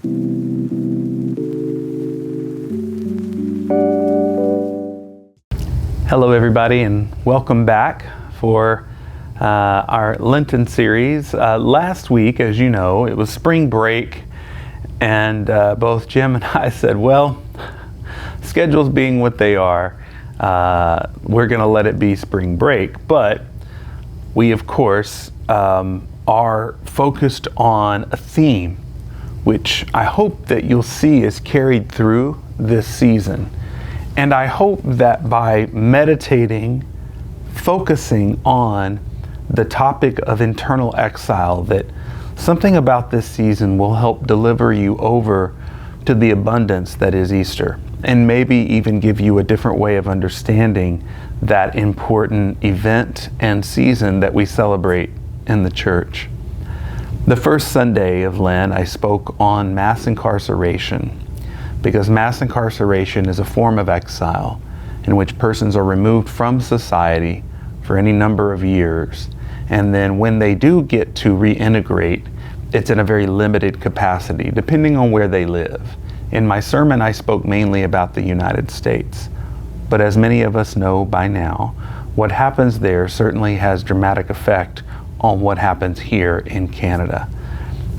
Hello everybody, and welcome back for our Lenten series. Last week, as you know, it was spring break, and both Jim and I said, well, schedules being what they are, we're going to let it be spring break. But we, of course, are focused on a theme, which I hope that you'll see is carried through this season. And I hope that by meditating, focusing on the topic of internal exile, that something about this season will help deliver you over to the abundance that is Easter, and maybe even give you a different way of understanding that important event and season that we celebrate in the church. The first Sunday of Lent, I spoke on mass incarceration, because mass incarceration is a form of exile in which persons are removed from society for any number of years. And then when they do get to reintegrate, it's in a very limited capacity, depending on where they live. In my sermon, I spoke mainly about the United States. But as many of us know by now, what happens there certainly has dramatic effect on what happens here in Canada.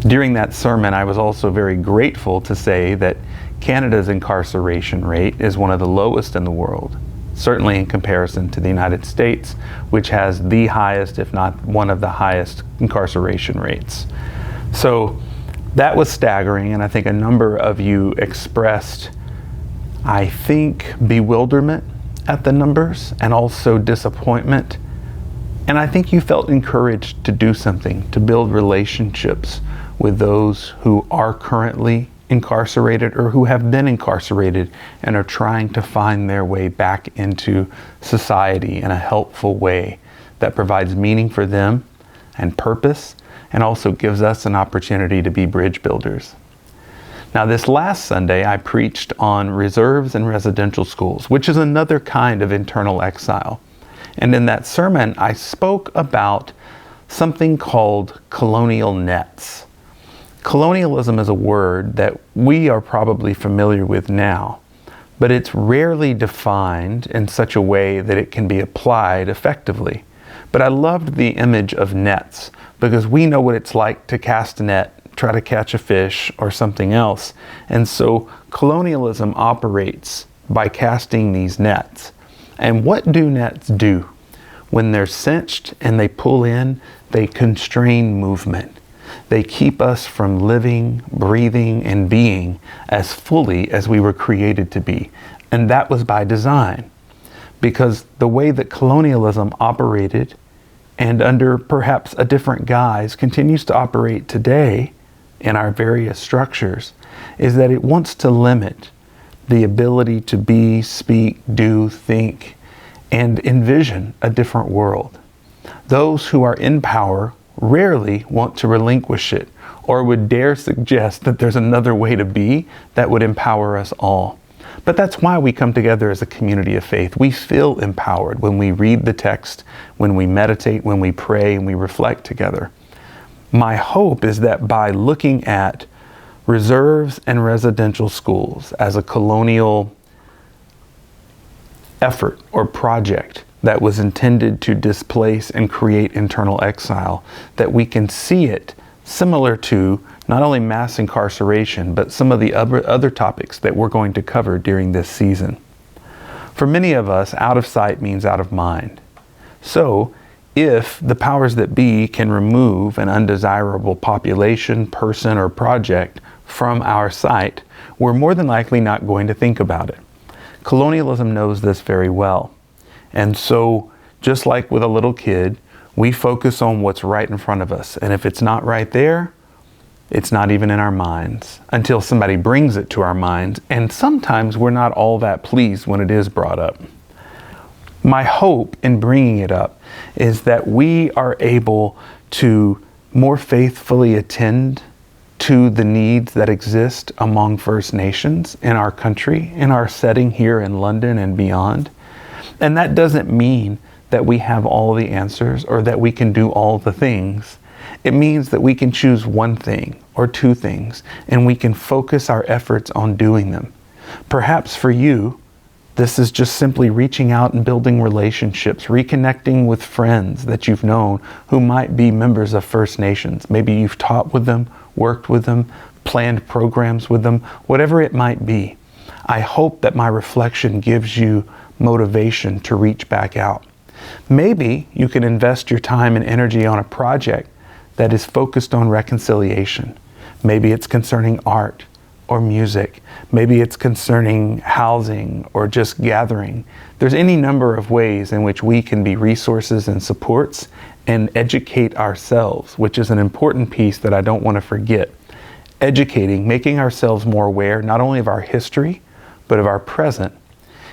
During that sermon, I was also very grateful to say that Canada's incarceration rate is one of the lowest in the world, certainly in comparison to the United States, which has the highest, if not one of the highest, incarceration rates. So that was staggering, and I think a number of you expressed, I think, bewilderment at the numbers and also disappointment. And I think you felt encouraged to do something, to build relationships with those who are currently incarcerated or who have been incarcerated and are trying to find their way back into society in a helpful way that provides meaning for them and purpose, and also gives us an opportunity to be bridge builders. Now, this last Sunday, I preached on reserves and residential schools, which is another kind of internal exile. And in that sermon, I spoke about something called colonial nets. Colonialism is a word that we are probably familiar with now, but it's rarely defined in such a way that it can be applied effectively. But I loved the image of nets, because we know what it's like to cast a net, try to catch a fish or something else. And so colonialism operates by casting these nets. And what do nets do? When they're cinched and they pull in, they constrain movement. They keep us from living, breathing, and being as fully as we were created to be. And that was by design, because the way that colonialism operated, and under perhaps a different guise continues to operate today in our various structures, is that it wants to limit the ability to be, speak, do, think, and envision a different world. Those who are in power rarely want to relinquish it, or would dare suggest that there's another way to be that would empower us all. But that's why we come together as a community of faith. We feel empowered when we read the text, when we meditate, when we pray, and we reflect together. My hope is that by looking at reserves and residential schools as a colonial effort or project that was intended to displace and create internal exile, that we can see it similar to not only mass incarceration, but some of the other topics that we're going to cover during this season. For many of us, out of sight means out of mind. So, if the powers that be can remove an undesirable population, person, or project from our sight, we're more than likely not going to think about it. Colonialism knows this very well. And so, just like with a little kid, we focus on what's right in front of us. And if it's not right there, it's not even in our minds until somebody brings it to our minds. And sometimes we're not all that pleased when it is brought up. My hope in bringing it up is that we are able to more faithfully attend to the needs that exist among First Nations in our country, in our setting here in London and beyond. And that doesn't mean that we have all the answers or that we can do all the things. It means that we can choose one thing or two things, and we can focus our efforts on doing them. Perhaps for you, this is just simply reaching out and building relationships, reconnecting with friends that you've known who might be members of First Nations. Maybe you've taught with them, worked with them, planned programs with them, whatever it might be. I hope that my reflection gives you motivation to reach back out. Maybe you can invest your time and energy on a project that is focused on reconciliation. Maybe it's concerning art or music. Maybe it's concerning housing or just gathering. There's any number of ways in which we can be resources and supports and educate ourselves, which is an important piece that I don't want to forget. Educating, making ourselves more aware not only of our history, but of our present,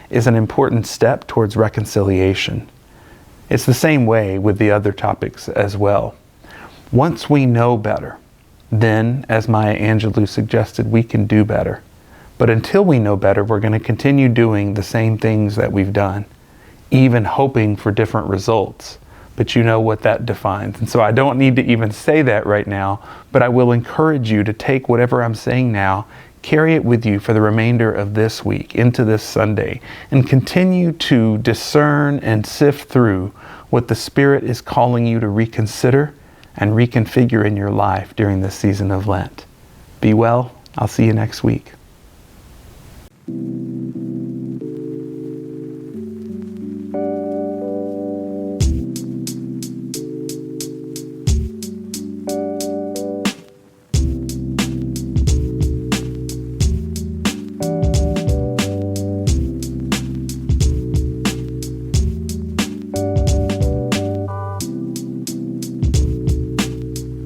is an important step towards reconciliation. It's the same way with the other topics as well. Once we know better, then, as Maya Angelou suggested, we can do better. But until we know better, we're going to continue doing the same things that we've done, even hoping for different results. But you know what that defines. And so I don't need to even say that right now, but I will encourage you to take whatever I'm saying now, carry it with you for the remainder of this week into this Sunday, and continue to discern and sift through what the Spirit is calling you to reconsider and reconfigure in your life during this season of Lent. Be well. I'll see you next week.